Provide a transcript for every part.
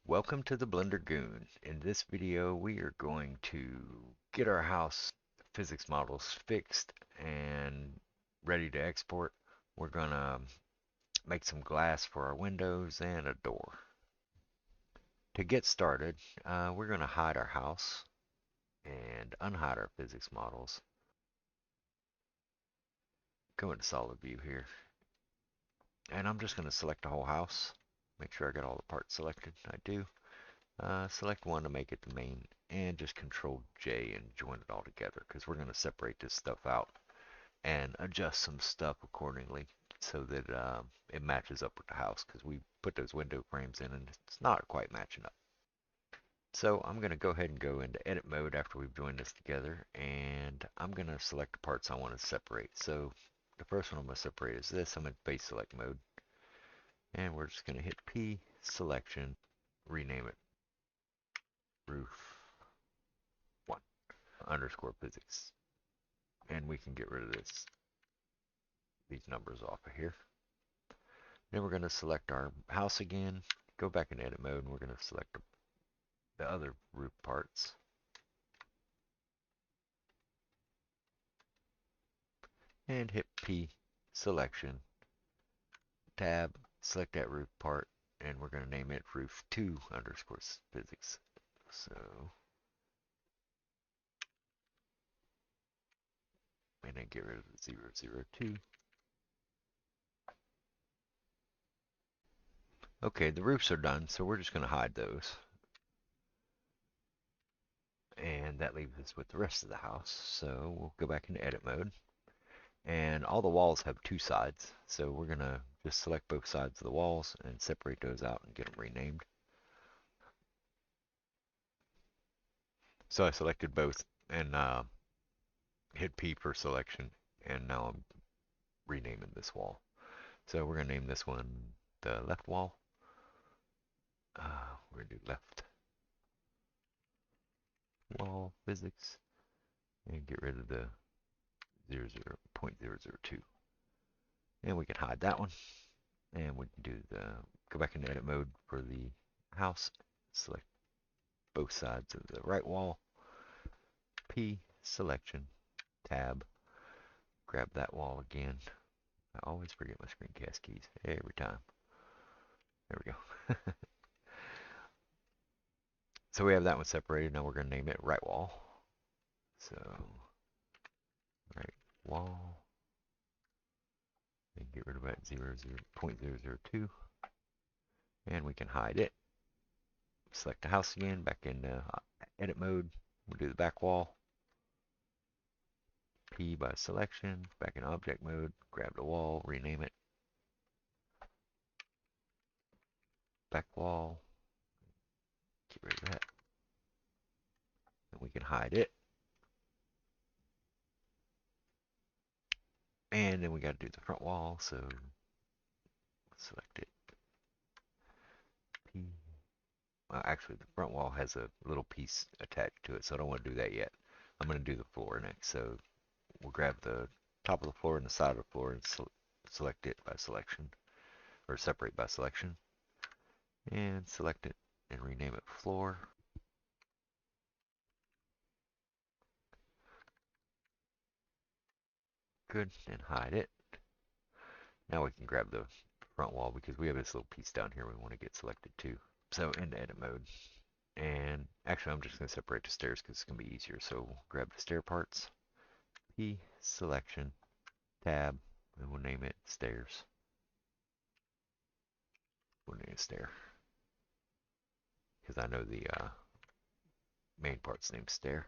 Welcome to the Blender Goon. In this video, we are going to get our house physics models fixed and ready to export. We're gonna make some glass for our windows and a door. To get started, we're gonna hide our house and unhide our physics models. Go into solid view here. And I'm just gonna select the whole house. Make sure I got all the parts selected. I do. Select one to make it the main and just Control J and join it all together because we're going to separate this stuff out and adjust some stuff accordingly so that it matches up with the house because we put those window frames in and it's not quite matching up. So I'm going to go ahead and go into edit mode after we've joined this together, and I'm going to select the parts I want to separate. So the first one I'm going to separate is this. I'm in base select mode, and we're just going to hit P, selection, rename it roof 1 underscore physics. And we can get rid of these numbers off of here. Then we're going to select our house again, go back in edit mode, and we're going to select the other roof parts. And hit P, selection, tab, select that roof part, and we're going to name it roof 2 underscore physics. So, and then get rid of the 002. Okay, the roofs are done, so we're just going to hide those. And that leaves us with the rest of the house. So we'll go back into edit mode. And all the walls have two sides, so we're going to just select both sides of the walls and separate those out and get them renamed. So I selected both and hit P for selection, and now I'm renaming this wall. So we're going to name this one the left wall. We're going to do left wall physics and get rid of the 0.002. And we can hide that one. And we can do go back into edit mode for the house. Select both sides of the right wall. P, selection, tab, grab that wall again. I always forget my screencast keys every time. There we go. So we have that one separated. Now we're going to name it right wall. So right wall. And get rid of that 0.002. And we can hide it. Select the house again, back in edit mode. We'll do the back wall. P by selection, back in object mode, grab the wall, rename it. Back wall, get rid of that. And we can hide it. And then we got to do the front wall, so select it. P. Well, actually, the front wall has a little piece attached to it, so I don't want to do that yet. I'm going to do the floor next. So we'll grab the top of the floor and the side of the floor and select it by selection, or separate by selection. And select it and rename it floor. Good, and hide it. Now we can grab the front wall because we have this little piece down here we want to get selected too. So into edit mode. And actually I'm just going to separate the stairs because it's going to be easier. So we'll grab the stair parts. P, selection, tab, and we'll name it stairs. We'll name it stair. Because I know the main part's named stair.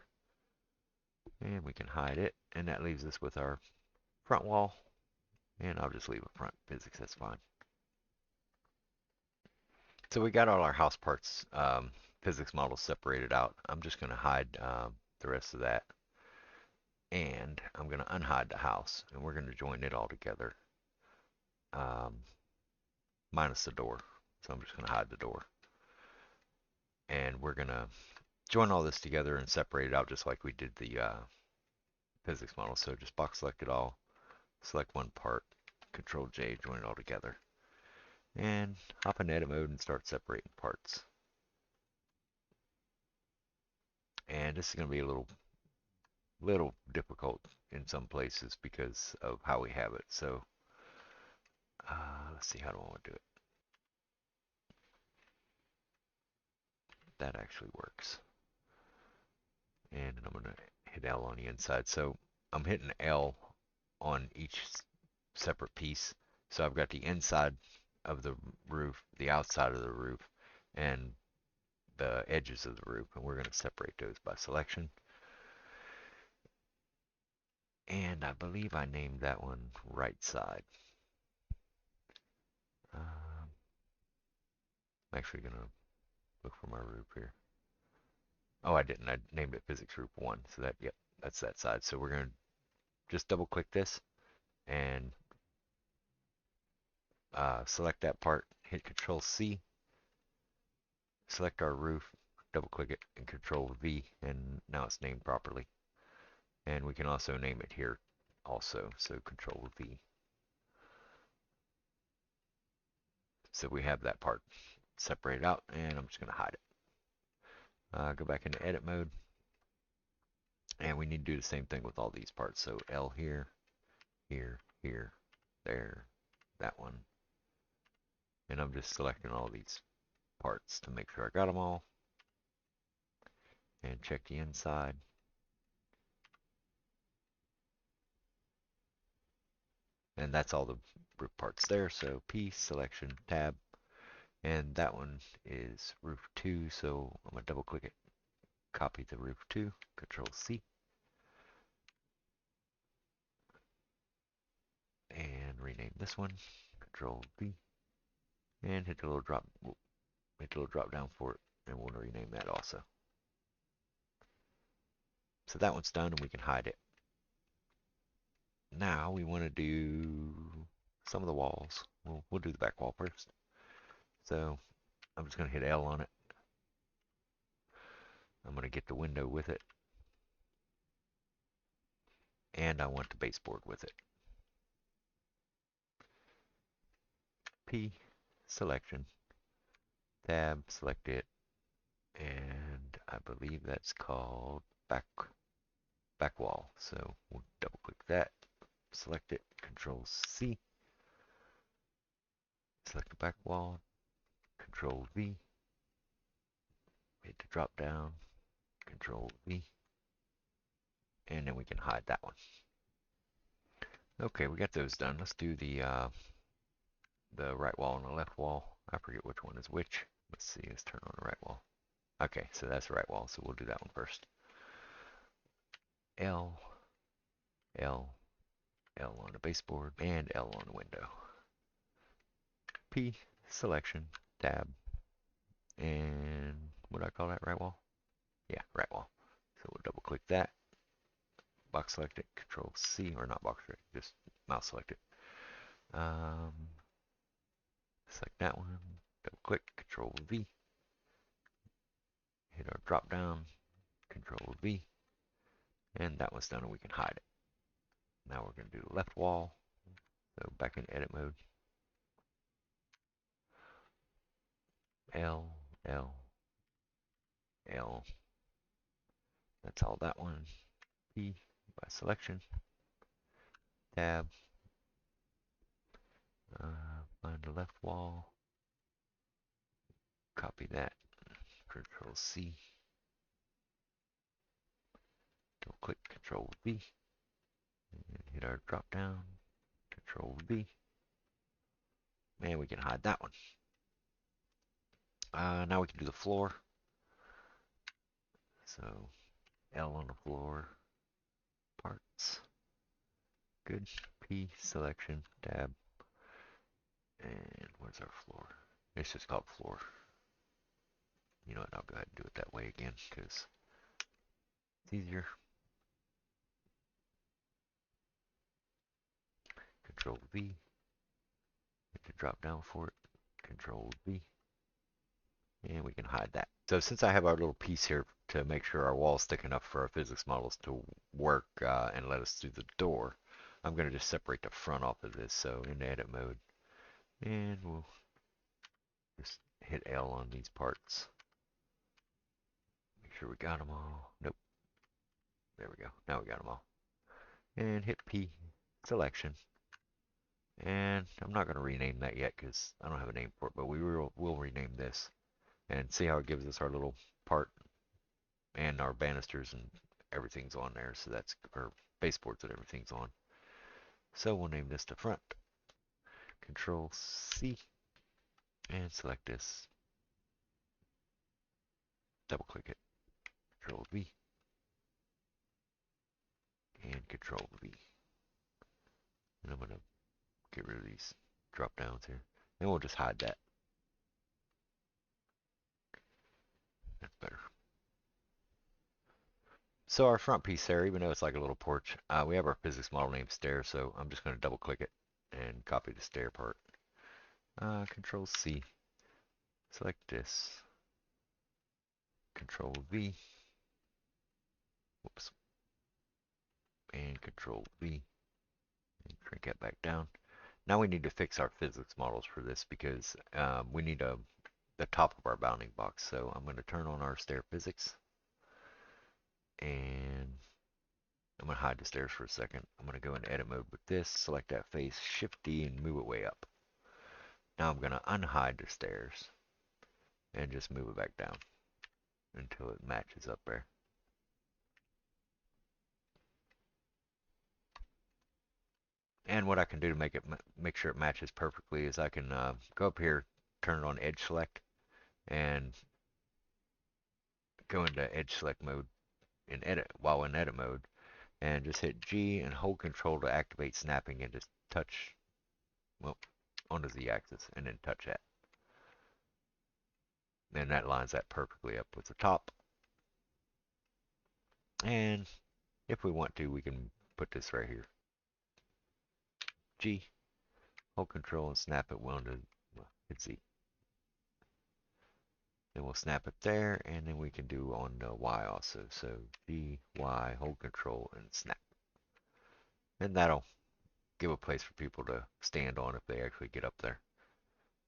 And we can hide it. And that leaves us with our front wall. And I'll just leave a front physics, that's fine. So we got all our house parts physics models separated out. I'm just going to hide the rest of that. And I'm going to unhide the house. And we're going to join it all together. Minus the door. So I'm just going to hide the door. And we're going to join all this together and separate it out just like we did the physics model. So just box select it all. Select one part. Control J, join it all together. And hop in edit mode and start separating parts. And this is going to be a little difficult in some places because of how we have it. So let's see, how do I want to do it? That actually works. And I'm going to hit L on the inside. So I'm hitting L on each separate piece. So I've got the inside of the roof, the outside of the roof, and the edges of the roof, and we're going to separate those by selection. And I believe I named that one right side. I'm actually going to look for my roof here. Oh, I didn't. I named it physics roof 1. So that, yep, that's that side. So we're going to just double click this and select that part, hit Control C, select our roof, double click it, and Control V, and now it's named properly. And we can also name it here also, so Control V. So we have that part separated out, and I'm just going to hide it. Go back into edit mode, and we need to do the same thing with all these parts. So L here, here, here, there, that one. And I'm just selecting all these parts to make sure I got them all. And check the inside. And that's all the roof parts there. So P, selection, tab. And that one is roof 2, so I'm going to double click it, copy the roof 2, Control C. And rename this one, Control V. And hit the little drop down for it, and we'll rename that also. So that one's done, and we can hide it. Now we want to do some of the walls. We'll do the back wall first. So I'm just going to hit L on it. I'm going to get the window with it. And I want the baseboard with it. P, selection, tab, select it, and I believe that's called back wall. So we'll double click that, select it, Control C, select the back wall, Control V, hit the drop down, Control V, and then we can hide that one. Okay, we got those done. Let's do the right wall and the left wall. I forget which one is which. Let's see, let's turn on the right wall. Okay, so that's the right wall, so we'll do that one first. L, L, L on the baseboard, and L on the window. P, selection, tab, and what do I call that, right wall? Yeah, right wall. So we'll double click that, box select it, Control C, or not box select, just mouse select it. Select that one, double click, Control V, hit our drop down, Control V, and that one's done, and we can hide it. Now we're going to do the left wall. So back in edit mode. L, L, L. That's all that one. P by selection. Tab. Find the left wall. Copy that. Control C. Double click Control V. And hit our drop down. Control V. And we can hide that one. Now we can do the floor. So L on the floor. Parts. Good. P selection. Tab. And where's our floor? It's just called floor. You know what? I'll go ahead and do it that way again because it's easier. Control V. Hit the drop down for it. Control V. And we can hide that. So since I have our little piece here to make sure our wall's thick enough for our physics models to work and let us through the door, I'm going to just separate the front off of this. So in edit mode, and we'll just hit L on these parts. Make sure we got them all. Nope. There we go. Now we got them all. And hit P, selection. And I'm not going to rename that yet because I don't have a name for it, but will rename this. And see how it gives us our little part and our banisters and everything's on there. So that's our baseboards and everything's on. So we'll name this to front. Control C and select this. Double click it. Control V and Control V. And I'm going to get rid of these drop downs here. And we'll just hide that. That's better. So our front piece there, even though it's like a little porch, we have our physics model named stair, so I'm just going to double click it and copy the stair part. Control C. Select this. Control V. Whoops. And Control V. And crank that back down. Now we need to fix our physics models for this because we need the top of our bounding box. So I'm going to turn on our stair physics. And I'm going to hide the stairs for a second. I'm going to go into edit mode with this. Select that face. Shift D and move it way up. Now I'm going to unhide the stairs. And just move it back down until it matches up there. And what I can do to make sure it matches perfectly is I can go up here, turn it on edge select, and go into edge select mode in edit while in edit mode, and just hit G and hold Control to activate snapping and just touch, well, on the Z axis and then touch that. Then that lines that perfectly up with the top. And if we want to, we can put this right here. G, hold Control and snap it well to, well, hit Z. Then we'll snap it there, and then we can do on the Y also. So G, Y, hold Control, and snap. And that'll give a place for people to stand on if they actually get up there.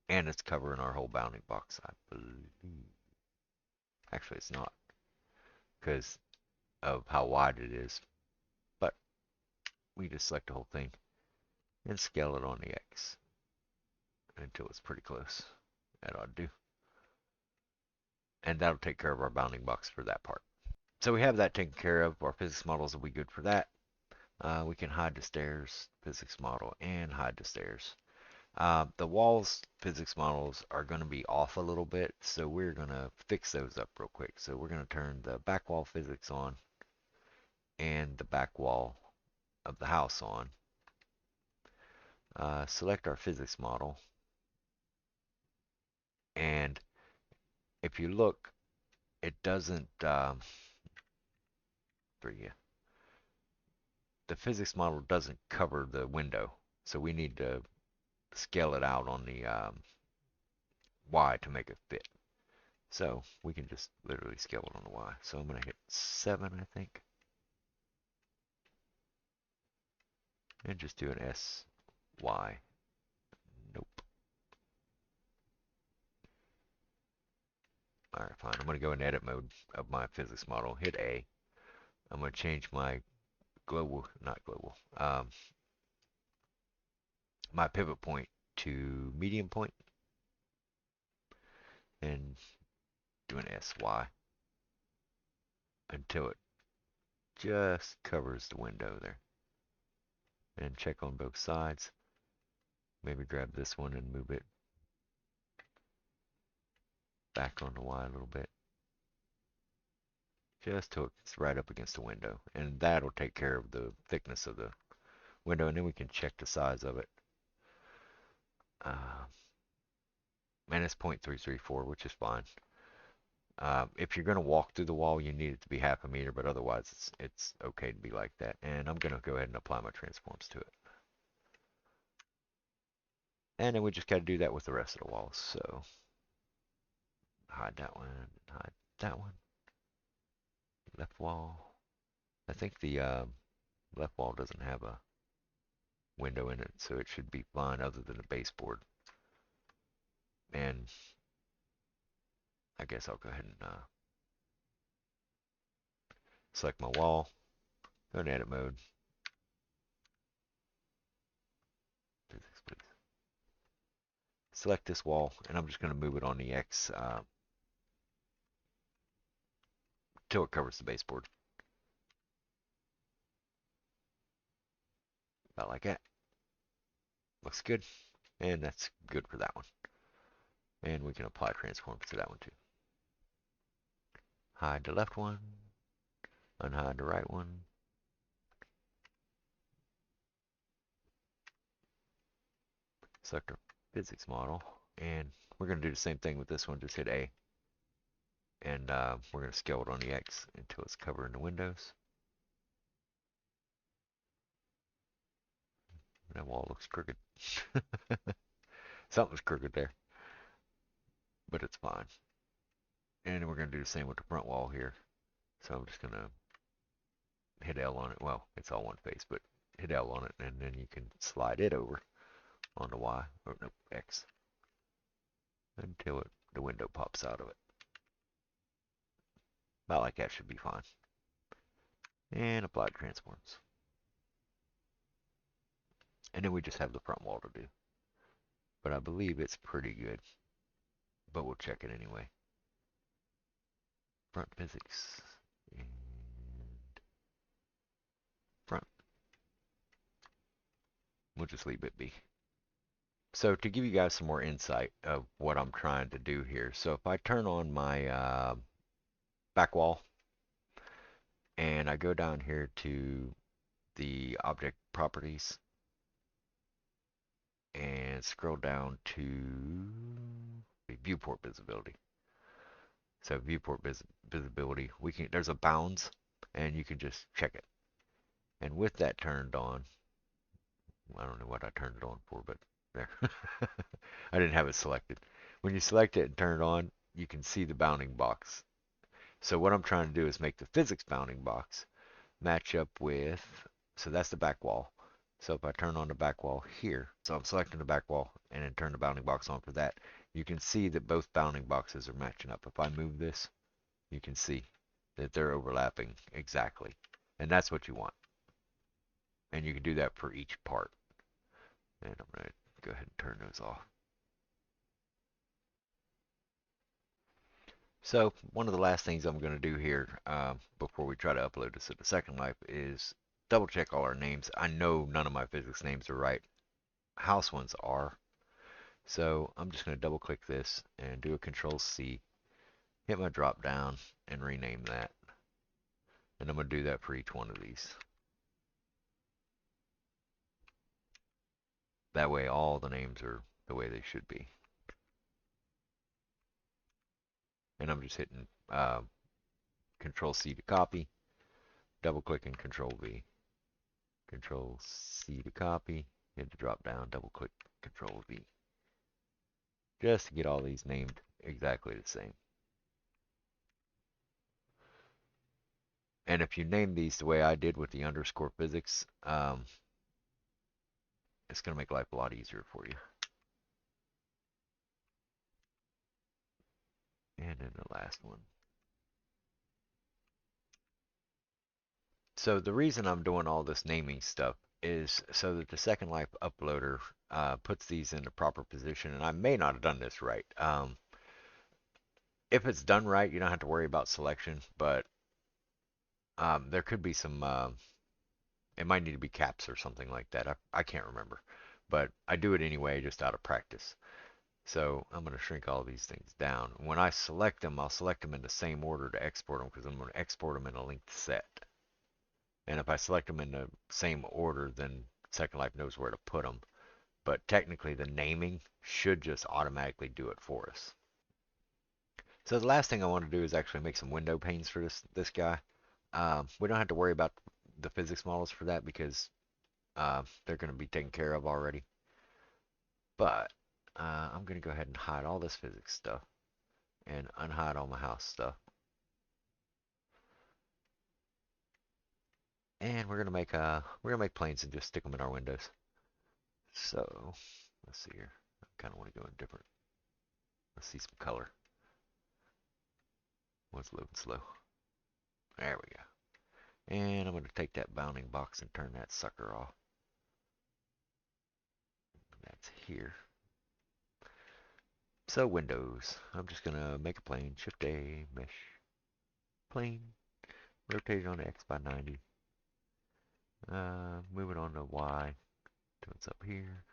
And it's covering our whole bounding box, I believe. Actually, it's not, because of how wide it is. But we just select the whole thing and scale it on the X until it's pretty close. That ought to do. And that'll take care of our bounding box for that part. So we have that taken care of. Our physics models will be good for that. We can hide the stairs physics model and hide the stairs. The walls physics models are going to be off a little bit, so we're going to fix those up real quick. So we're going to turn the back wall physics on and the back wall of the house on. Select our physics model, and if you look, it doesn't for you. The physics model doesn't cover the window, so we need to scale it out on the Y to make it fit. So we can just literally scale it on the Y. So I'm going to hit 7, I think. And just do an S, Y. Nope. Alright, fine. I'm going to go in edit mode of my physics model. Hit A. I'm going to change my not global, my pivot point to medium point. And do an SY until it just covers the window there. And check on both sides. Maybe grab this one and move it back on the Y a little bit. Just till it's right up against the window. And that'll take care of the thickness of the window. And then we can check the size of it. And it's 0.334, which is fine. If you're going to walk through the wall, you need it to be half a meter, but otherwise it's okay to be like that. And I'm going to go ahead and apply my transforms to it. And then we just got to do that with the rest of the walls. So hide that one, hide that one. Left wall. I think the left wall doesn't have a window in it, so it should be fine other than the baseboard. And I guess I'll go ahead and Select my wall, go to edit mode, physics please. Select this wall, and I'm just going to move it on the X till it covers the baseboard. About like that. Looks good. And that's good for that one. And we can apply transforms to that one too. Hide the left one. Unhide the right one. Select our physics model. And we're going to do the same thing with this one. Just hit A. And we're going to scale it on the X until it's covering the windows. That wall looks crooked. Something's crooked there. But it's fine. And we're going to do the same with the front wall here. So I'm just going to hit L on it. Well, it's all one face, but hit L on it, and then you can slide it over onto Y, or no, X, until the window pops out of it. About like that should be fine. And apply transforms. And then we just have the front wall to do. But I believe it's pretty good. But we'll check it anyway. Front physics. And front. We'll just leave it be. So to give you guys some more insight of what I'm trying to do here. So if I turn on my back wall, and I go down here to the object properties and scroll down to viewport visibility. So viewport visibility, there's a bounds, and you can just check it. And with that turned on, I don't know what I turned it on for, but there. I didn't have it selected. When you select it and turn it on, you can see the bounding box. So what I'm trying to do is make the physics bounding box match up with, so that's the back wall. So if I turn on the back wall here, so I'm selecting the back wall and then turn the bounding box on for that, you can see that both bounding boxes are matching up. If I move this, you can see that they're overlapping exactly. And that's what you want. And you can do that for each part. And I'm going to go ahead and turn those off. So one of the last things I'm going to do here before we try to upload this to the Second Life is double check all our names. I know none of my physics names are right. House ones are. So I'm just going to double click this and do a Control C, hit my drop down and rename that. And I'm going to do that for each one of these. That way all the names are the way they should be. And I'm just hitting Control C to copy, double clicking Control V. Control C to copy, hit the drop down, double click Control V. Just to get all these named exactly the same. And if you name these the way I did with the underscore physics, it's going to make life a lot easier for you. And then the last one. So the reason I'm doing all this naming stuff is so that the Second Life uploader puts these in the proper position. And I may not have done this right. If it's done right, you don't have to worry about selection, but there could be some, it might need to be caps or something like that. I can't remember, but I do it anyway just out of practice. So I'm going to shrink all these things down. When I select them, I'll select them in the same order to export them because I'm going to export them in a linked set. And if I select them in the same order, then Second Life knows where to put them. But technically, the naming should just automatically do it for us. So the last thing I want to do is actually make some window panes for this guy. We don't have to worry about the physics models for that because they're going to be taken care of already. But I'm going to go ahead and hide all this physics stuff and unhide all my house stuff. And we're gonna make planes and just stick them in our windows. So let's see here. I kind of want to go in different. Let's see some color. What's loading slow? There we go. And I'm going to take that bounding box and turn that sucker off. That's here. So windows, I'm just going to make a plane, Shift A, mesh, plane, rotate it on the X by 90. Move it on to Y, so it's up here.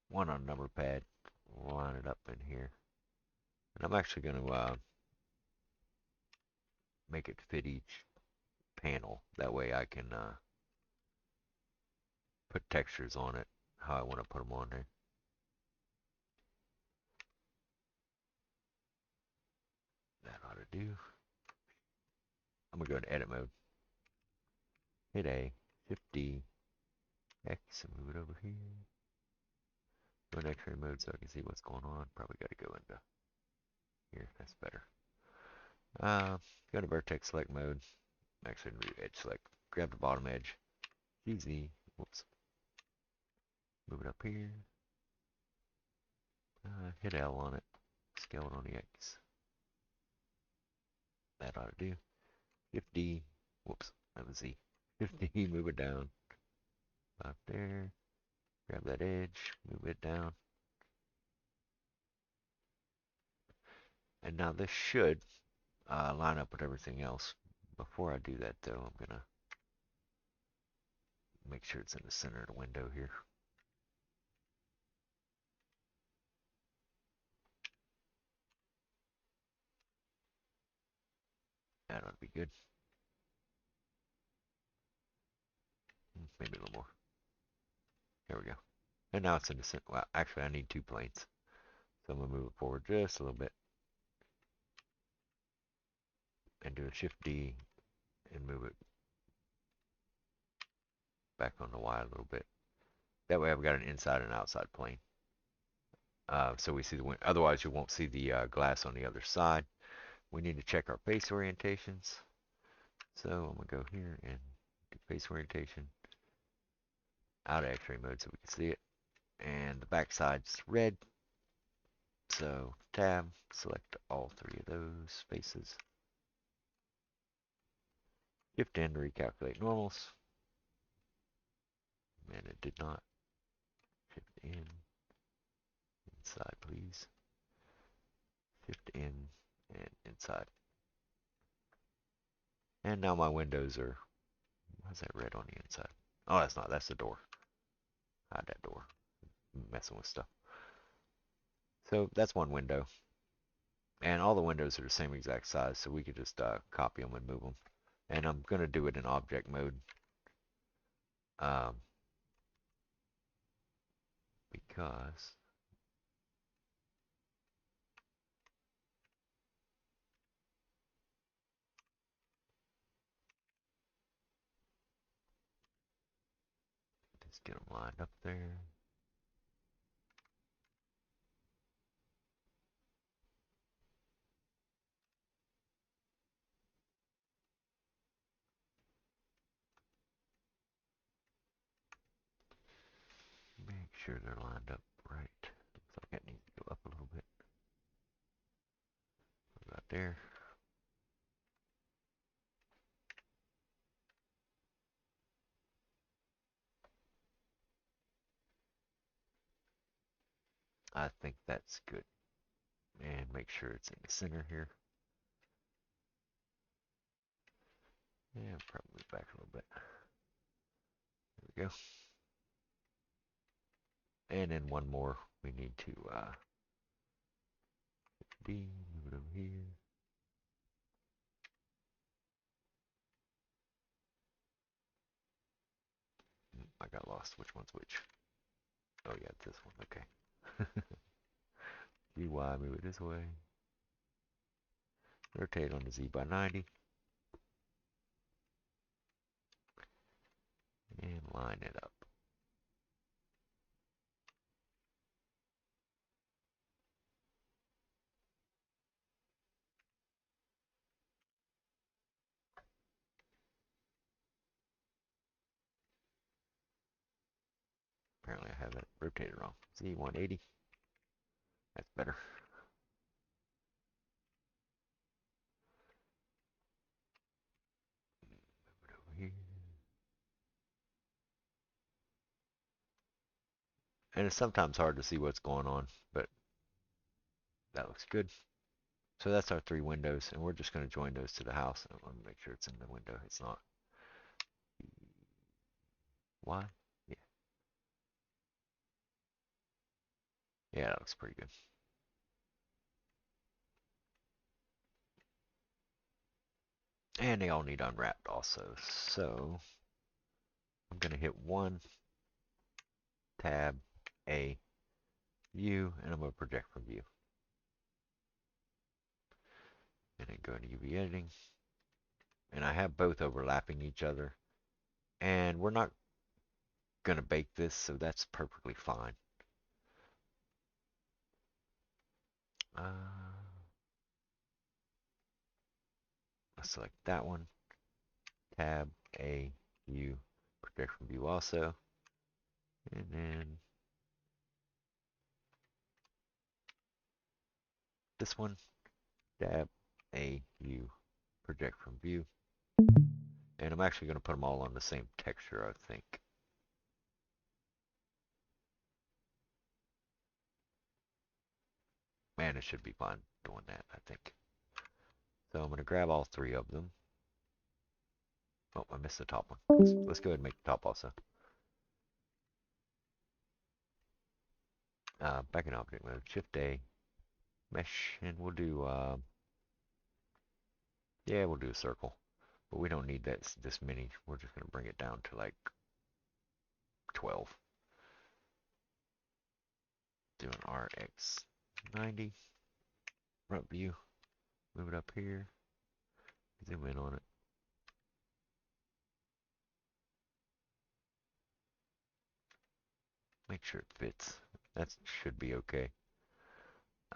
One on number pad, line it up in here. And I'm actually going to make it fit each panel. That way I can put textures on it how I want to put them on there. That ought to do. I'm going to go into edit mode. Hit A, Shift D, X, and move it over here. Go into X-ray mode so I can see what's going on. Probably got to go into here. That's better. Go to vertex select mode. Actually, edge select. Grab the bottom edge. GZ. Whoops. Move it up here. Hit L on it. Scale it on the X. That ought to do. Shift D. Whoops. That was Z. Shift D. Move it down. About there. Grab that edge. Move it down. And now this should line up with everything else. Before I do that, though, I'm going to make sure it's in the center of the window here. That ought to be good. Maybe a little more. There we go. And now it's in the center. Well, actually, I need two planes. So I'm going to move it forward just a little bit. And do a Shift D and move it back on the Y a little bit. That way I've got an inside and outside plane. So we see the wind. Otherwise, you won't see the glass on the other side. We need to check our face orientations. So I'm going to go here and do face orientation. Out of X-ray mode so we can see it. And the back side's red. So tab, select all three of those faces. Shift N to recalculate normals. And it did not. Shift N. Inside, please. Shift in and inside. And now my windows are, why is that red on the inside? Oh, that's not, that's the door. Hide that door. Messing with stuff. So that's one window. And all the windows are the same exact size, so we could just copy them and move them. And I'm going to do it in object mode. Because just get them lined up there. Make sure they're lined up right. Looks like that needs to go up a little bit. About there. I think that's good. And make sure it's in the center here. Yeah, probably back a little bit. There we go. And then one more. We need to D, move it over here. I got lost. Which one's which? Oh yeah, it's this one. Okay. GY, move it this way. Rotate on the Z by 90. And line it up. Apparently I have it rotated wrong. Z180. That's better. And it's sometimes hard to see what's going on, but that looks good. So that's our 3 windows, and we're just going to join those to the house. I want to make sure it's in the window. It's not. Why? Yeah. Yeah, that looks pretty good. And they all need unwrapped also. So I'm going to hit 1, tab, A, view, and I'm going to project from view. And then go into UV editing. And I have both overlapping each other. And we're not going to bake this, so that's perfectly fine. Let's select that one. Tab, A, view, project from view also. And then this one, tab, A, view, project from view. And I'm actually going to put them all on the same texture, I think. Man, it should be fine doing that, I think. So I'm going to grab all 3 of them. Oh, I missed the top one. Let's go ahead and make the top also. Back in object mode, Shift A, mesh, and we'll do, yeah, we'll do a circle. But we don't need this many. We're just going to bring it down to like 12. Do an RX 90. Front view. Move it up here. Zoom in on it. Make sure it fits. That should be okay.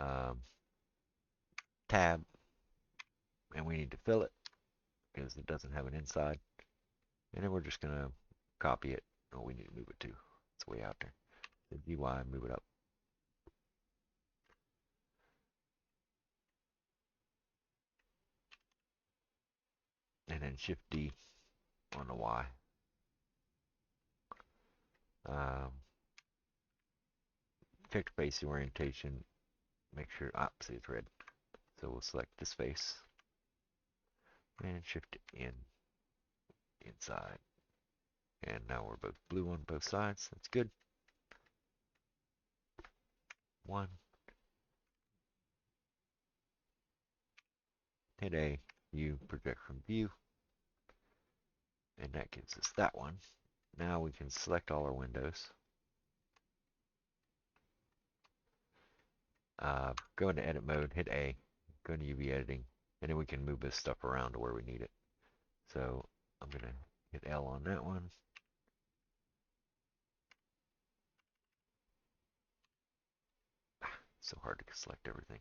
Um, tab. And we need to fill it because it doesn't have an inside. And then we're just going to copy it. Oh, we need to move it too. It's way out there. The UI, move it up. And then Shift D on the Y. Fixed face orientation. Make sure, see it's red. So we'll select this face. And shift it inside. And now we're both blue on both sides. That's good. 1. Hit A, view, project from view. And that gives us that one. Now we can select all our windows. Go into edit mode, hit A, go into UV editing, and then we can move this stuff around to where we need it. So I'm going to hit L on that one. So hard to select everything.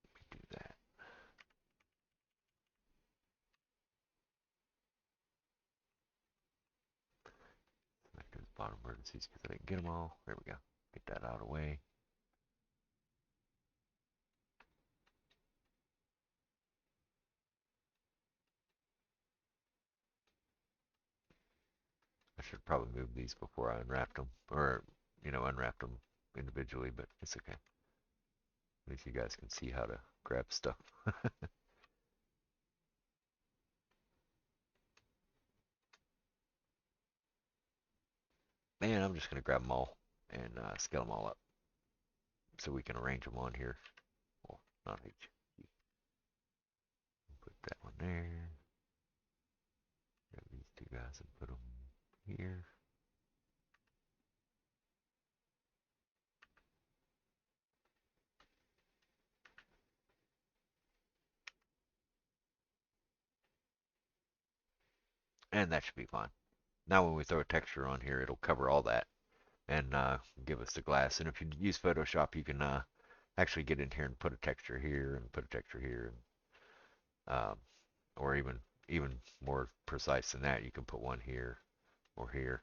Let me do that. Select those bottom vertices because I didn't get them all. There we go. Get that out of the way. I should probably move these before I unwrapped them, or, unwrapped them individually, but it's okay. At least you guys can see how to grab stuff. And I'm just going to grab them all and scale them all up so we can arrange them on here. Well, not H. Put that one there. Grab these 2 guys and put them here. And that should be fine. Now when we throw a texture on here, it'll cover all that and give us the glass. And if you use Photoshop, you can actually get in here and put a texture here and put a texture here, and, or even more precise than that, you can put one here or here.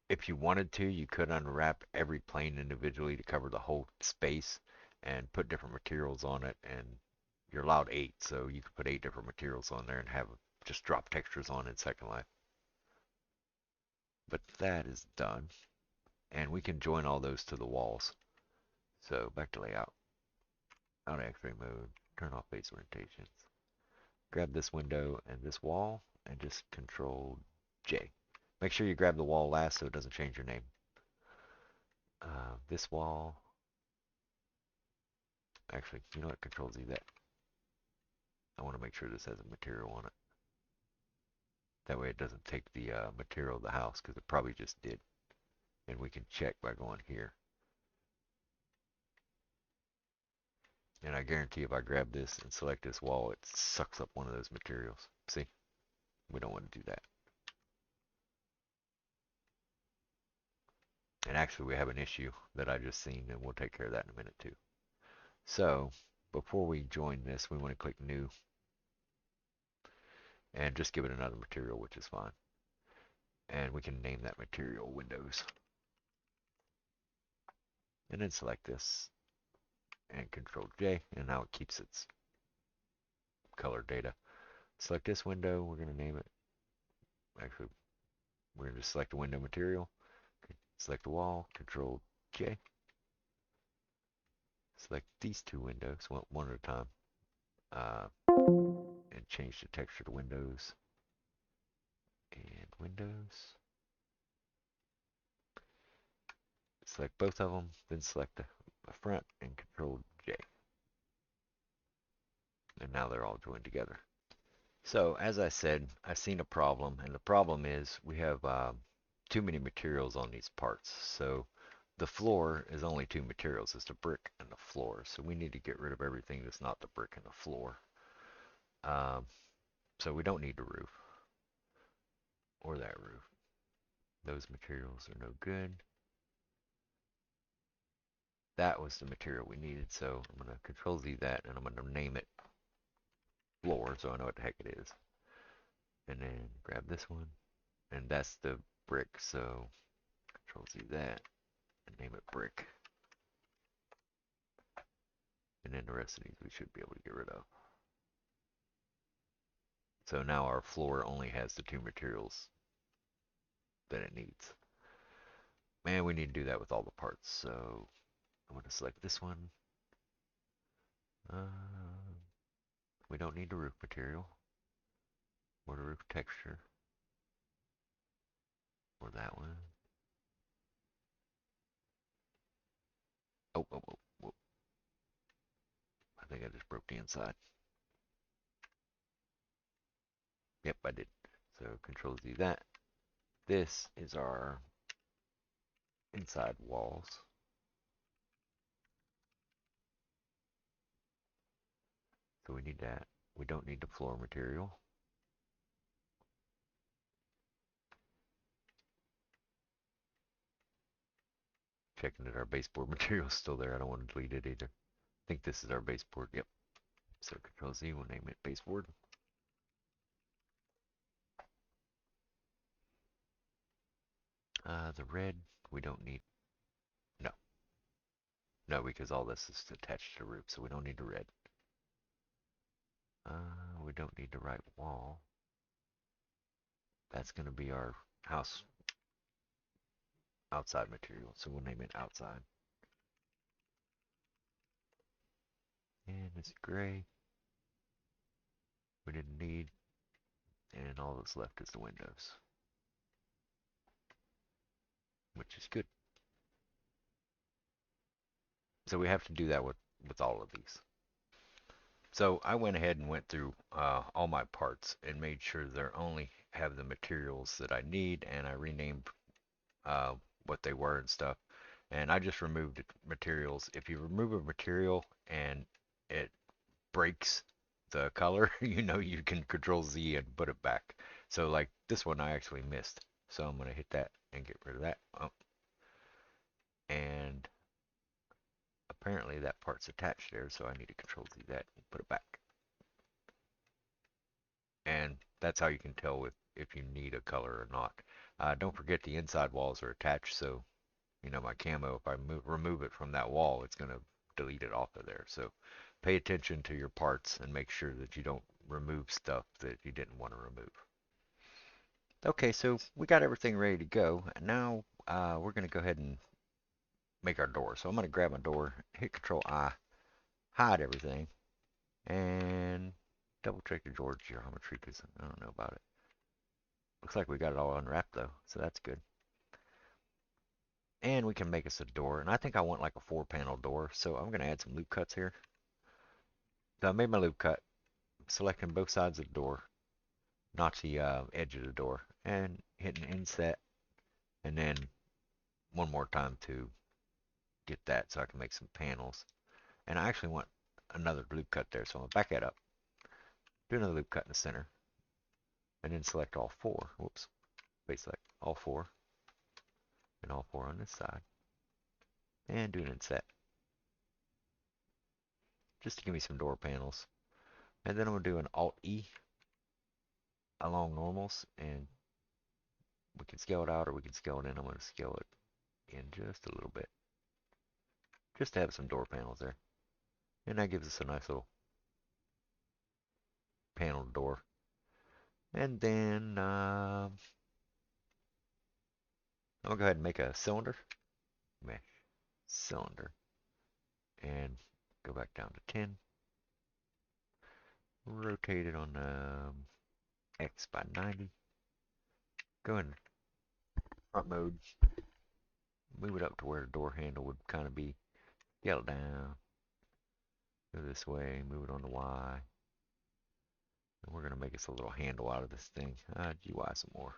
If you wanted to, you could unwrap every plane individually to cover the whole space and put different materials on it. And you're allowed 8, so you could put 8 different materials on there and have just drop textures on in Second Life. But that is done. And we can join all those to the walls. So back to layout. Out of X-ray mode. Turn off face orientations. Grab this window and this wall and just control J. Make sure you grab the wall last so it doesn't change your name. This wall. Actually, you know what? Control Z that. I want to make sure this has a material on it. That way it doesn't take the material of the house because it probably just did. And we can check by going here. And I guarantee if I grab this and select this wall, it sucks up one of those materials. See? We don't want to do that. And actually we have an issue that I just seen, and we'll take care of that in a minute too. So, before we join this, we want to click New and just give it another material, which is fine. And we can name that material Windows. And then select this and Control J, and now it keeps its color data. Select this window, we're going to name it, actually, we're going to just select the window material, select the wall, Control J. Select these two windows, one at a time, and change the texture to Windows, and Windows. Select both of them, then select the front and Control J. And now they're all joined together. So as I said, I've seen a problem, and the problem is we have too many materials on these parts. So the floor is only two materials. It's the brick and the floor. So we need to get rid of everything that's not the brick and the floor. So we don't need the roof or that roof. Those materials are no good. That was the material we needed. So I'm going to Control Z that, and I'm going to name it floor so I know what the heck it is. And then grab this one, and that's the brick. So Control Z that and name it brick. And then the rest of these we should be able to get rid of. So now our floor only has the two materials that it needs. And we need to do that with all the parts. So I'm going to select this one. We don't need the roof material or the roof texture or that one. Oh. I think I just broke the inside. Yep, I did. So Control Z that. This is our inside walls. So we need that. We don't need the floor material. Checking that our baseboard material is still there. I don't want to delete it either. I think this is our baseboard. Yep. So Control Z, we'll name it baseboard. The red, we don't need. No. No, because all this is attached to the roof, so we don't need the red. We don't need the right wall. That's going to be our house outside material, so we'll name it outside. And it's gray. We didn't need. And all that's left is the windows, which is good. So we have to do that with all of these. So I went ahead and went through all my parts and made sure they only have the materials that I need, and I renamed what they were and stuff. And I just removed materials. If you remove a material and it breaks the color, you know you can Control Z and put it back. So like this one I actually missed. So I'm going to hit that and get rid of that. Oh. And apparently that part's attached there, so I need to Control Z that and put it back. And that's how you can tell if you need a color or not. Don't forget the inside walls are attached, so you know my camo, if I remove it from that wall, it's going to delete it off of there. So pay attention to your parts and make sure that you don't remove stuff that you didn't want to remove. Okay, so we got everything ready to go. Now we're going to go ahead and make our door. So I'm going to grab my door, hit Control I, hide everything, and double check the door geometry because I don't know about it. Looks like we got it all unwrapped though, so that's good. And we can make us a door, and I think I want like a 4-panel door, so I'm going to add some loop cuts here. So I made my loop cut, selecting both sides of the door, not the edge of the door, and hitting inset, and then one more time to get that so I can make some panels. And I actually want another loop cut there, so I'm going to back that up, do another loop cut in the center, and then select all four. Whoops, wait, select all four, and all four on this side, and do an inset, just to give me some door panels. And then I'm going to do an Alt-E along normals, and we can scale it out or we can scale it in. I'm going to scale it in just a little bit, just to have some door panels there. And that gives us a nice little paneled door. And then I'm going to go ahead and make a cylinder. Mesh cylinder. And go back down to 10. Rotate it on X by 90. Go in front mode. Move it up to where the door handle would kind of be. Scale it down. Go this way. Move it on the Y. And we're going to make us a little handle out of this thing. GY some more.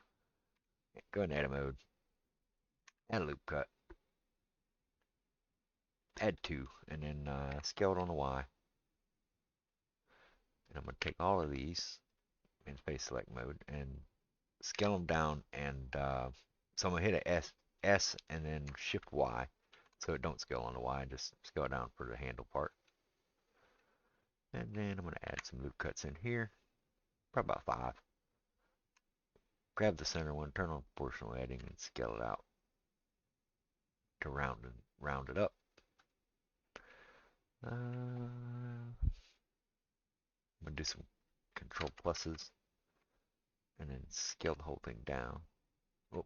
Go ahead and edit mode. Add a loop cut. Add 2. And then scale it on the Y. And I'm going to take all of these in space select mode and scale them down. And so I'm going to hit a S and then shift Y. So it don't scale on the Y. Just scale it down for the handle part. And then I'm going to add some loop cuts in here. Probably about 5. Grab the center one, turn on proportional editing, and scale it out to round it up. I'm going to do some control pluses and then scale the whole thing down. Oh,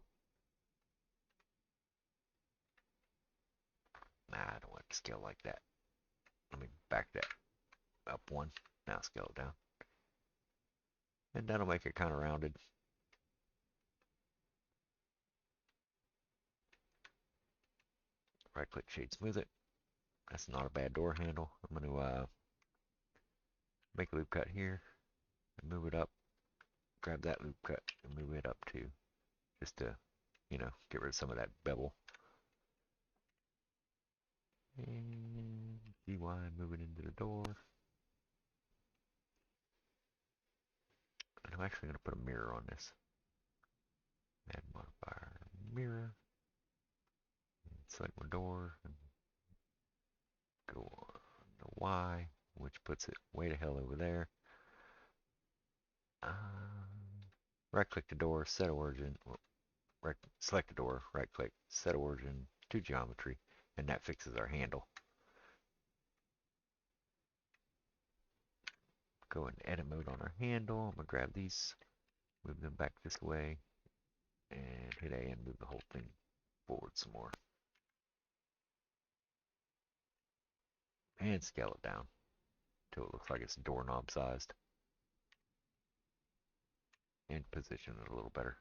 nah, I don't want it to scale like that. Let me back that up one. Now scale it down. And that'll make it kind of rounded. Right click, shade, smooth it. That's not a bad door handle. I'm going to make a loop cut here and move it up. Grab that loop cut and move it up too. Just to, get rid of some of that bevel. And GY, move it into the door. And I'm actually going to put a mirror on this. Add modifier mirror. And select my door. And go on the Y, which puts it way to hell over there. Right click the door, set origin. Select the door, right click, set origin to geometry. And that fixes our handle. Go in edit mode on our handle. I'm going to grab these, move them back this way, and hit A and move the whole thing forward some more. And scale it down until it looks like it's doorknob sized. And position it a little better.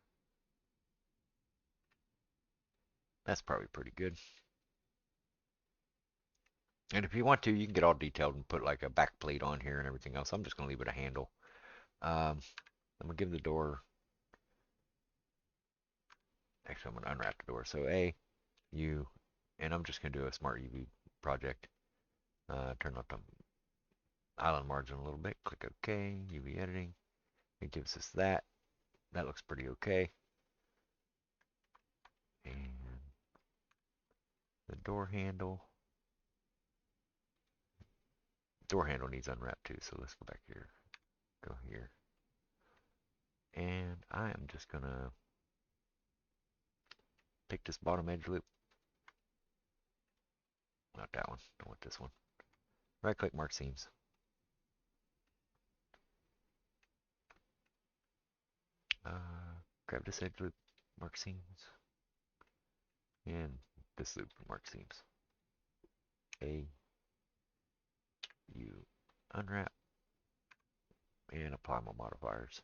That's probably pretty good. And if you want to, you can get all detailed and put like a back plate on here and everything else. I'm just going to leave it a handle. I'm going to give the door, actually I'm going to unwrap the door. So A, U, and I'm just going to do a smart UV project. Turn off the island margin a little bit. Click OK, UV editing. It gives us that. That looks pretty okay. And the door handle. Door handle needs unwrapped too, so let's go back here. Go here. And I am just going to pick this bottom edge loop. Not that one. I want this one. Right click, mark seams. grab this edge loop, mark seams, and this loop, mark seams. You unwrap and apply my modifiers.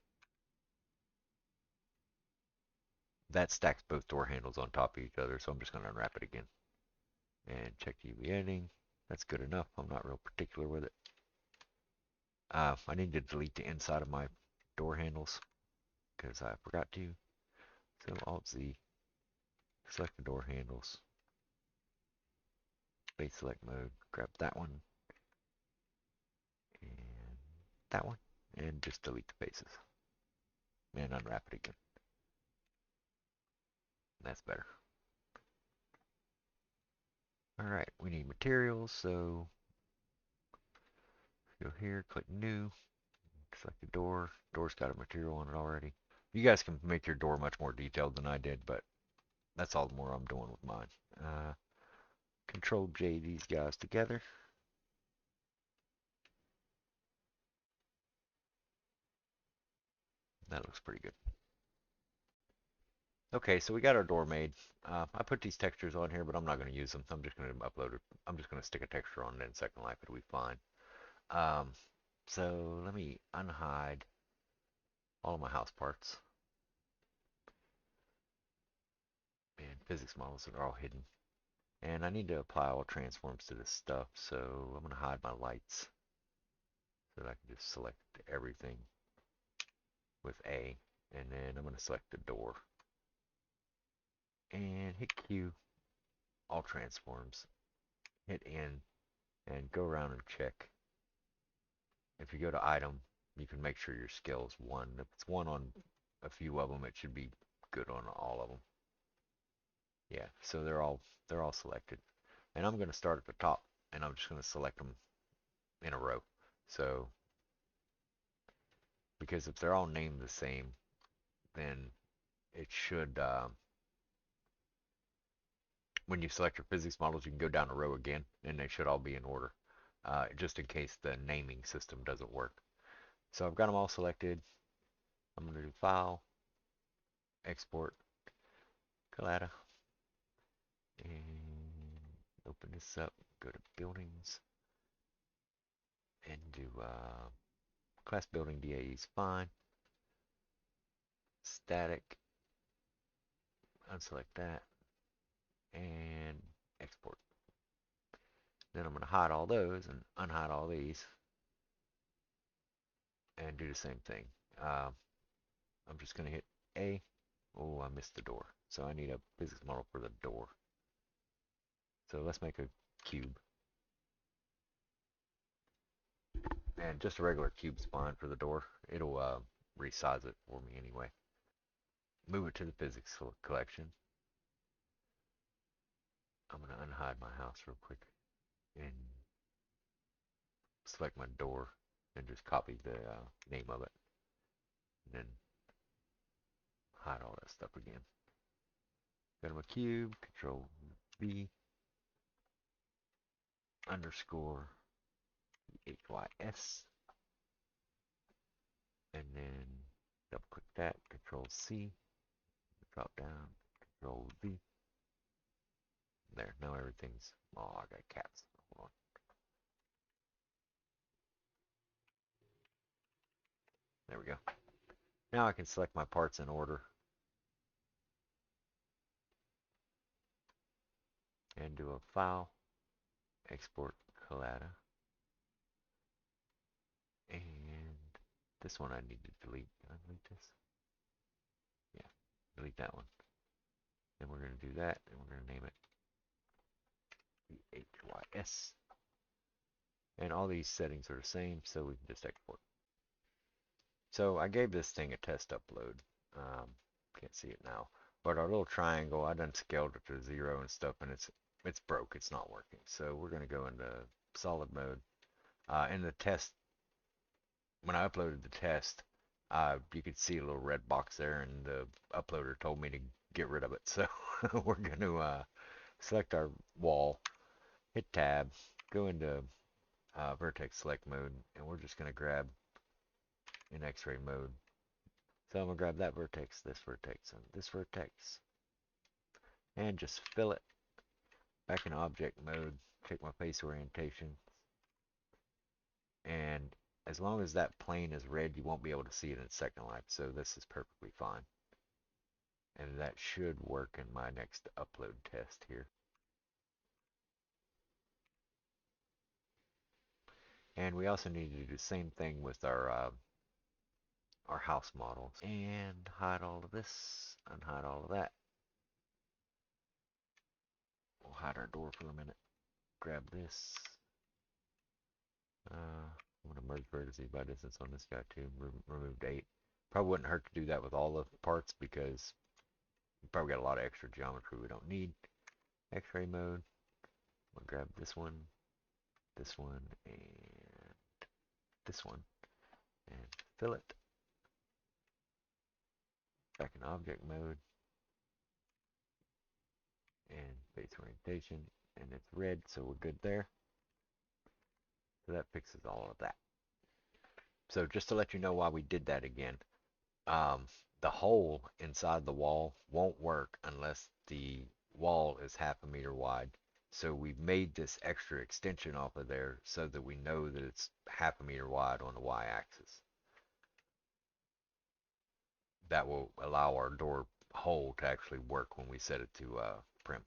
That stacks both door handles on top of each other, so I'm just going to unwrap it again. And check UV editing. That's good enough. I'm not real particular with it. I need to delete the inside of my door handles because I forgot to. So Alt Z, select the door handles, base select mode, grab that one and that one, and just delete the bases and unwrap it again. That's better. Alright, we need materials, so go here, click new, select the door. Door's got a material on it already. You guys can make your door much more detailed than I did, but that's all the more I'm doing with mine. Control J these guys together. That looks pretty good. Okay, so we got our door made. I put these textures on here, but I'm not going to use them. I'm just going to upload it. I'm just going to stick a texture on it in Second Life. It'll be fine. So let me unhide all of my house parts. And physics models are all hidden. And I need to apply all transforms to this stuff, so I'm going to hide my lights so that I can just select everything with A. And then I'm going to select the door. And hit Q, all transforms. Hit N, and go around and check. If you go to item, you can make sure your scale is 1. If it's 1 on a few of them, it should be good on all of them. Yeah, so they're all selected. And I'm going to start at the top, and I'm just going to select them in a row. So, because if they're all named the same, then it should, when you select your physics models, you can go down a row again, and they should all be in order, just in case the naming system doesn't work. So I've got them all selected. I'm going to do File, Export, Collada, and open this up, go to Buildings, and do Class Building DAE is fine. Static, unselect that, and export. Then I'm going to hide all those and unhide all these and do the same thing. I'm just going to hit A. Oh, I missed the door. So I need a physics model for the door. So let's make a cube. And just a regular cube spline for the door. It'll resize it for me anyway. Move it to the physics collection. I'm going to unhide my house real quick and select my door and just copy the name of it. And then hide all that stuff again. Go to my cube, Control V, underscore HYS, and then double click that, Control C, drop down, Control V. There, now everything's, oh, I got caps. Hold on. There we go. Now I can select my parts in order and do a file, export collada, and this one I need to delete. Can I delete this? Yeah, delete that one. Then we're going to do that, and we're going to name it HYS. And all these settings are the same, so we can just export. So I gave this thing a test upload. Can't see it now. But our little triangle, I done scaled it to 0 and stuff, and it's broke. It's not working. So we're going to go into solid mode. In the test, when I uploaded the test, you could see a little red box there, and the uploader told me to get rid of it. So we're going to select our wall, hit tab, go into vertex select mode, and we're just going to grab in x-ray mode, So I'm gonna grab that vertex, and this vertex, and just fill it back in object mode. Check my face orientation, and as long as that plane is red, you won't be able to see it in Second Life. So this is perfectly fine, and that should work in my next upload test here. And we also need to do the same thing with our house models, and hide all of this, unhide all of that. We'll hide our door for a minute. Grab this. I'm gonna merge vertices by distance on this guy too. Removed 8. Probably wouldn't hurt to do that with all the parts because we probably got a lot of extra geometry we don't need. X-ray mode. We'll grab this one, and this one, and fill it. Back in object mode, and face orientation, and it's red, so we're good there. So that fixes all of that. So just to let you know why we did that again, um, the hole inside the wall won't work unless the wall is half a meter wide. So we've made this extra extension off of there so that we know that it's half a meter wide on the y-axis. That will allow our door hole to actually work when we set it to prim.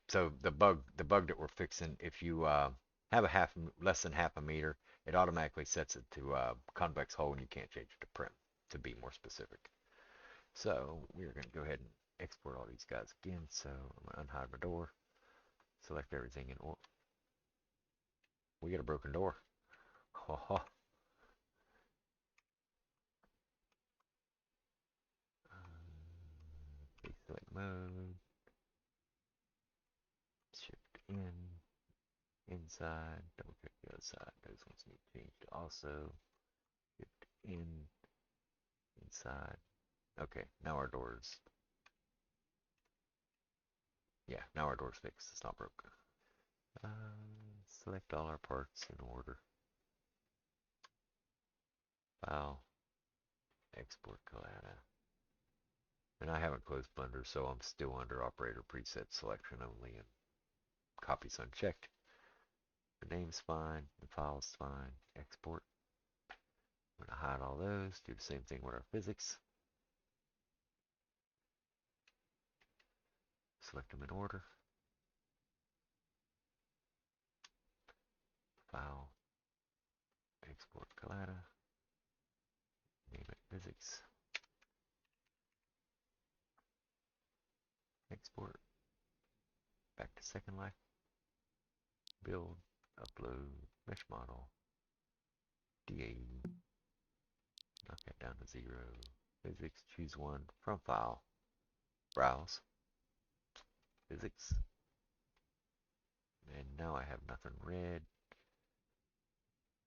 So the bug that we're fixing, if you have a less than half a meter, it automatically sets it to convex hole, and you can't change it to prim, to be more specific. So we're going to go ahead and export all these guys again. So I'm going to unhide my door, select everything in order. We get a broken door. Ha ha. Select mode, shift in, inside, double click the other side. Those ones need changed also. Shift in, inside. Okay, now our door's, yeah, now our door's fixed. It's not broken. Select all our parts in order. File, export collada. And I haven't closed Blender, so I'm still under operator preset selection only, and copies unchecked. The name's fine, the file's fine. Export. I'm going to hide all those, do the same thing with our physics. Select them in order. File, export collada. Name it physics. Export. Back to Second Life. Build, upload, mesh model. DAE. Knock that down to 0. Physics, choose one from file. Browse. Physics. And now I have nothing red.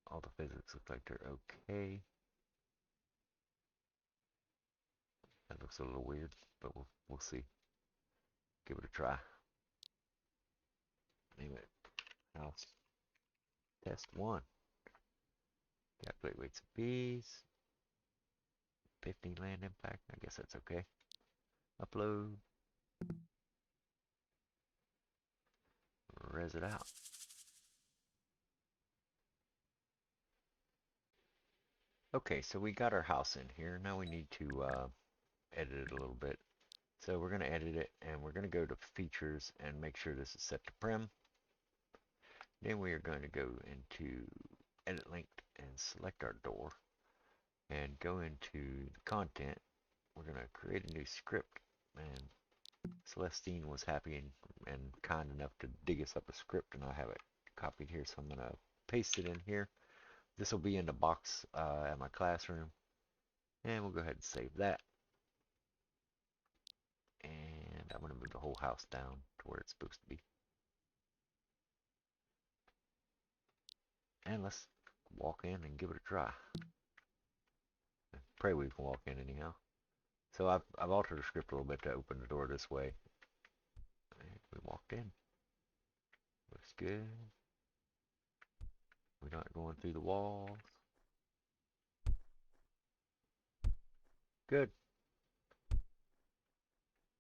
All the physics look like they're okay. That looks a little weird, but we'll see. Give it a try. Name it house test 1. Calculate weights of bees. 15 land impact. I guess that's okay. Upload. Res it out. Okay, so we got our house in here. Now we need to edit it a little bit. So we're going to edit it, and we're going to go to features and make sure this is set to prim. Then we are going to go into edit link and select our door and go into the content. We're going to create a new script, and Celestine was happy and kind enough to dig us up a script, and I have it copied here, so I'm going to paste it in here. This will be in the box at my classroom, and we'll go ahead and save that. And I'm going to move the whole house down to where it's supposed to be. And let's walk in and give it a try. Pray we can walk in anyhow. So I've altered the script a little bit to open the door this way. And we walked in. Looks good. We're not going through the walls. Good.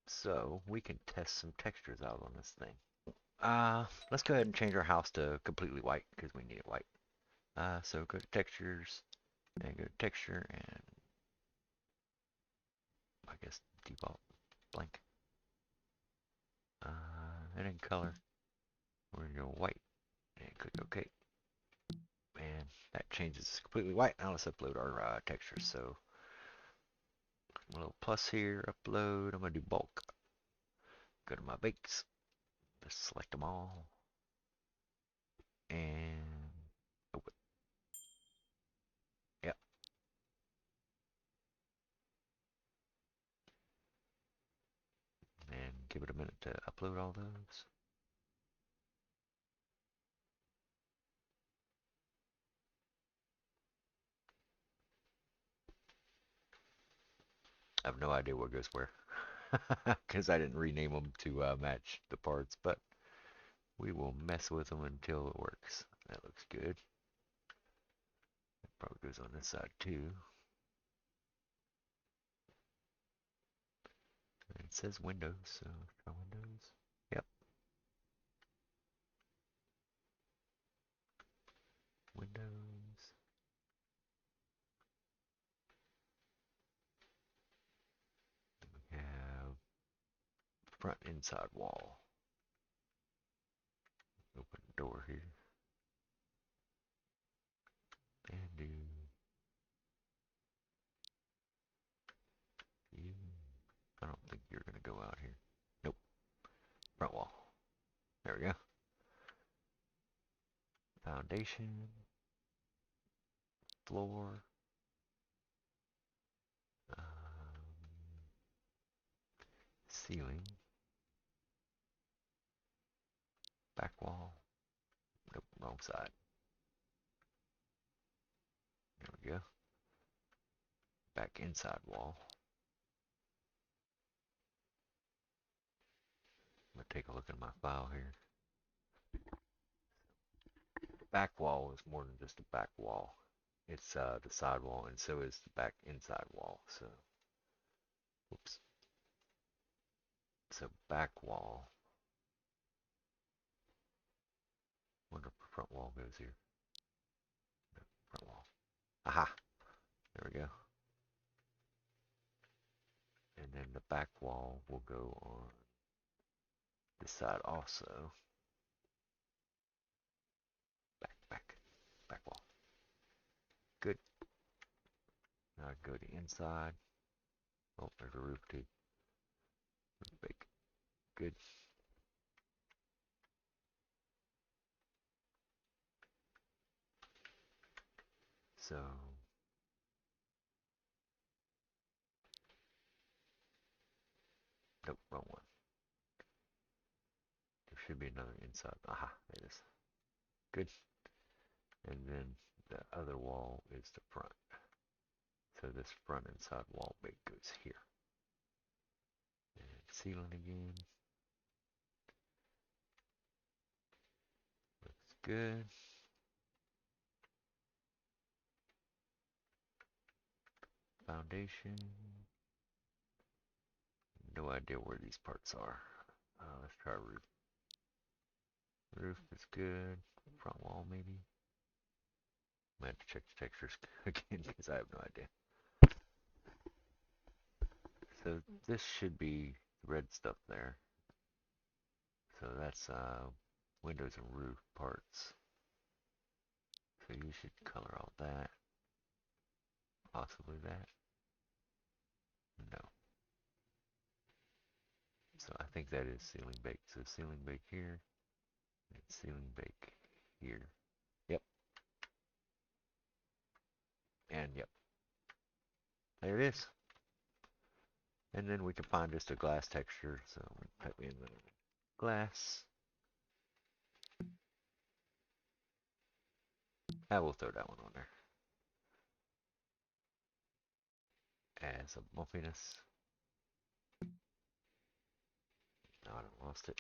So we can test some textures out on this thing. Let's go ahead and change our house to completely white because we need it white. So go to textures and go to texture and I guess default blank. And in color, we're gonna go white and click OK. And that changes to completely white. Now let's upload our textures. So a little plus here, upload. I'm gonna do bulk. Go to my bakes. Just select them all and open. Yep. And give it a minute to upload all those. I have no idea what goes where because I didn't rename them to match the parts, but we will mess with them until it works. That looks good. It probably goes on this side too. It says Windows, so try Windows. Yep, Windows. We have front inside wall. Open door here. And do you. I don't think you're gonna go out here. Nope. Front wall. There we go. Foundation. Floor. Ceiling. Back wall. Nope, wrong side. There we go. Back inside wall. I'm gonna take a look at my file here. Back wall is more than just a back wall. It's the side wall, and so is the back inside wall. So, whoops. So back wall. Wonder if the front wall goes here. No, front wall. Aha! There we go. And then the back wall will go on this side also. Back wall. Good. Now I go to inside. Oh, there's a roof too. Big. Good. So nope, wrong one. There should be another inside. Aha, there it is. Good. And then the other wall is the front. So this front and side wall bit goes here. And ceiling again. Looks good. Foundation. No idea where these parts are. Let's try roof. Roof is good. Front wall maybe. I have to check the textures again because I have no idea. So this should be red stuff there. So that's windows and roof parts. So you should color all that. Possibly that. No. So I think that is ceiling bake. So ceiling bake here and ceiling bake here. Yep. And yep. There it is. And then we can find just a glass texture. So we type in the glass. I will throw that one on there. As a bumపింess. No, I lost it.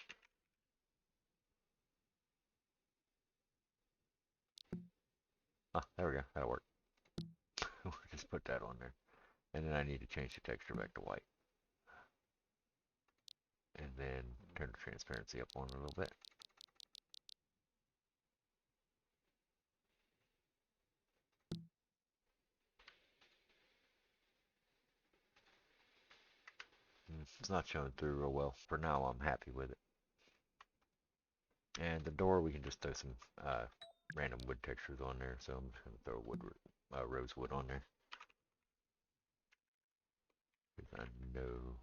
Oh, there we go. That'll work. We'll just put that on there. And then I need to change the texture back to white. And then turn the transparency up on a little bit. It's not showing through real well. For now, I'm happy with it. And the door, we can just throw some random wood textures on there. So I'm just going to throw rosewood on there. Because I know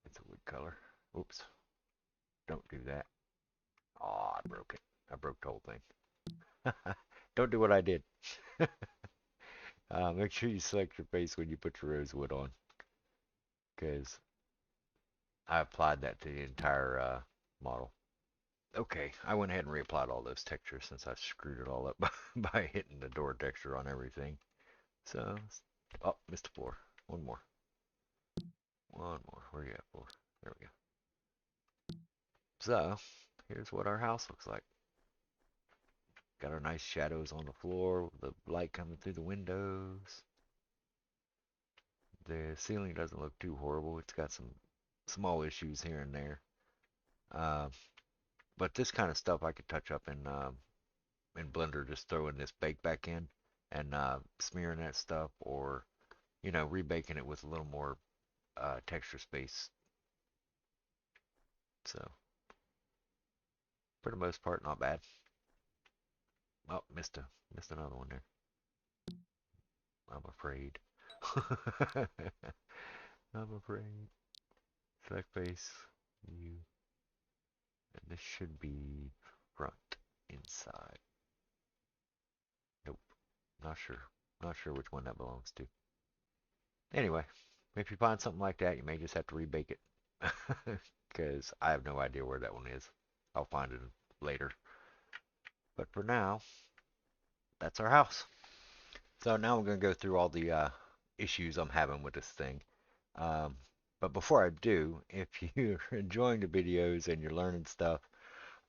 it's a wood color. Oops. Don't do that. Oh, I broke it. I broke the whole thing. Don't do what I did. Make sure you select your face when you put your rosewood on. Because I applied that to the entire model. Okay, I went ahead and reapplied all those textures since I screwed it all up by hitting the door texture on everything. So, oh, missed the floor. One more. One more. Where you at, floor? There we go. So, here's what our house looks like. Got our nice shadows on the floor, the light coming through the windows. The ceiling doesn't look too horrible. It's got some small issues here and there. Uh, but this kind of stuff I could touch up in Blender, just throwing this bake back in and smearing that stuff, or rebaking it with a little more texture space. So, for the most part, not bad. Oh, missed another one there. I'm afraid. I'm afraid. Select face, view, and this should be front, inside. Nope, not sure. Not sure which one that belongs to. Anyway, if you find something like that, you may just have to rebake it. Because I have no idea where that one is. I'll find it later. But for now, that's our house. So now I'm going to go through all the issues I'm having with this thing. Um, but before I do, if you're enjoying the videos and you're learning stuff,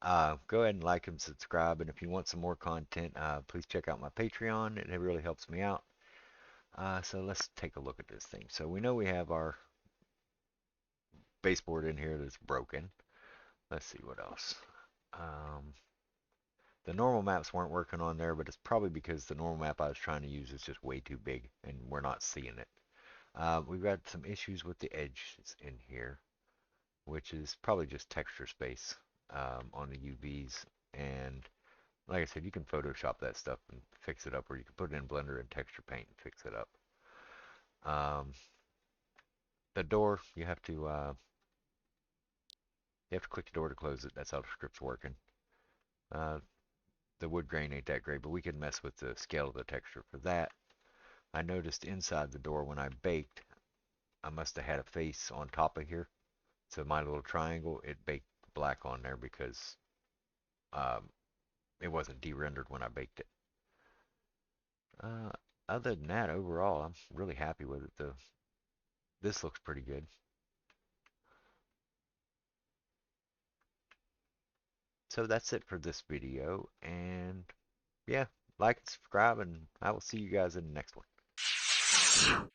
go ahead and like and subscribe. And if you want some more content, please check out my Patreon. It really helps me out. So let's take a look at this thing. So we know we have our baseboard in here that's broken. Let's see what else. Um, the normal maps weren't working on there, but it's probably because the normal map I was trying to use is just way too big and we're not seeing it. We've got some issues with the edges in here, which is probably just texture space on the UVs. And like I said, you can Photoshop that stuff and fix it up, or you can put it in Blender and texture paint and fix it up. The door, you have to click the door to close it. That's how the script's working. Uh, the wood grain ain't that great, but we can mess with the scale of the texture for that. I noticed inside the door when I baked, I must have had a face on top of here. So my little triangle, it baked black on there because um, it wasn't de-rendered when I baked it. Uh, Other than that, overall, I'm really happy with it. This looks pretty good. So that's it for this video, and yeah, like and subscribe, and I will see you guys in the next one.